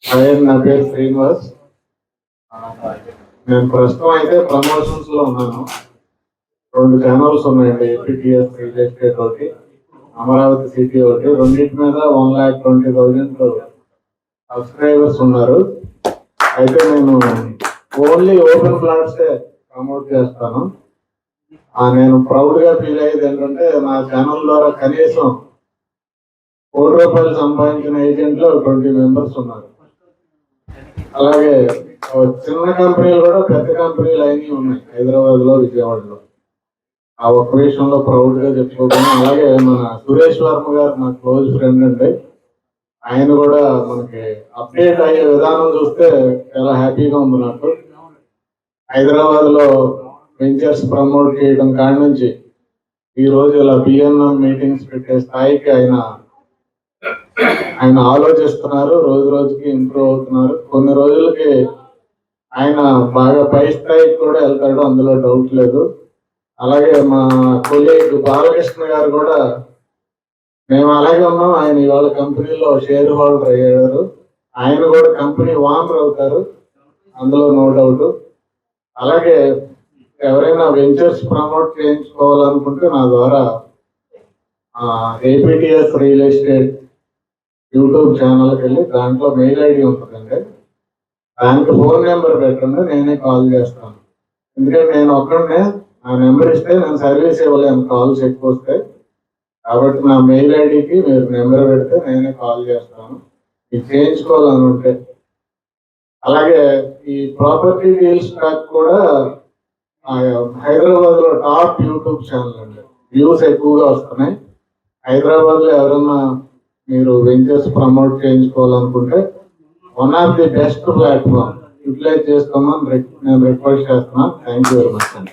నా పేరు శ్రీనివాస్. నేను ప్రస్తుతం అయితే ప్రమోషన్స్ లో ఉన్నాను. 2 ఛానల్స్ ఉన్నాయండి, ఏపీటీఎస్ రియల్ ఎస్టేట్ ఒకటి, అమరావతి సిటీ ఒకటి. రెండింటి మీద 1,20,000 సబ్స్క్రైబర్స్ ఉన్నారు. అయితే నేను ఓన్లీ ఓపెన్ ప్లాట్స్ ప్రమోట్ చేస్తాను. నేను ప్రౌడ్ గా ఫీల్ అయ్యేది ఏంటంటే నా ఛానల్ ద్వారా కనీసం ₹1,00,00,000 సంపాదించిన ఏజెంట్లు 20 మెంబర్స్ ఉన్నారు. అలాగే చిన్న కంపెనీలు కూడా పెద్ద కంపెనీలు అయినవి ఉన్నాయి హైదరాబాద్ లో, విజయవాడలో. ఆ ఒక్క విషయంలో ప్రౌడ్ గా చెప్పుకోకుండా, అలాగే మన సురేష్ వర్మ గారు నా క్లోజ్ ఫ్రెండ్ అండి. ఆయన కూడా మనకి అప్డేట్ అయ్యే విధానం చూస్తే చాలా హ్యాపీగా ఉంది నాకు. హైదరాబాద్ లో వెంచర్స్ ప్రమోట్ చేయడం కాడి నుంచి ఈ రోజు ఇలా బిఎన్ఎం మీటింగ్స్ పెట్టే స్థాయికి ఆయన ఆలోచిస్తున్నారు. రోజు రోజుకి ఇంప్రూవ్ అవుతున్నారు. కొన్ని రోజులకి ఆయన బాగా పై స్థాయికి కూడా వెళ్తాడు, అందులో డౌట్ లేదు. అలాగే మా కొలీగ్ బాలకృష్ణ గారు కూడా, మేము అలాగే ఉన్నాం, ఆయన ఇవాళ కంపెనీలో షేర్ హోల్డర్ అయ్యారు. ఆయన కూడా కంపెనీ ఓనర్ అవుతారు, అందులో నో డౌట్. అలాగే ఎవరైనా వెంచర్స్ ప్రమోట్ చేయించుకోవాలనుకుంటే నా ద్వారా ఏపీటీఎస్ రియల్ ఎస్టేట్ యూట్యూబ్ ఛానల్కి వెళ్ళి దాంట్లో మెయిల్ ఐడి ఉంటుందండి, దానికి ఫోన్ నెంబర్ పెట్టండి, నేనే కాల్ చేస్తాను. ఎందుకంటే నేను ఒక్కడనే నా నెంబర్ ఇస్తే నేను సర్వీస్ ఇవ్వలేను కాల్స్ ఎక్కువ వస్తాయి. కాబట్టి నా మెయిల్ ఐడికి మీరు నెంబర్ పెడితే నేనే కాల్ చేస్తాను ఇది చేయించుకోవాలని ఉంటే. అలాగే ఈ ప్రాపర్టీ డీల్స్ ట్రాక్ కూడా హైదరాబాద్ లో టాప్ యూట్యూబ్ ఛానల్ అండి, వ్యూస్ ఎక్కువగా వస్తున్నాయి. హైదరాబాద్ లో ఎవరన్నా మీరు వెంచర్స్ ప్రమోట్ చేయించుకోవాలనుకుంటే one of the best platform utilize చేసుకోమని నేను రిక్వెస్ట్ చేస్తున్నాను. థ్యాంక్ యూ వెరీ మచ్ అండి.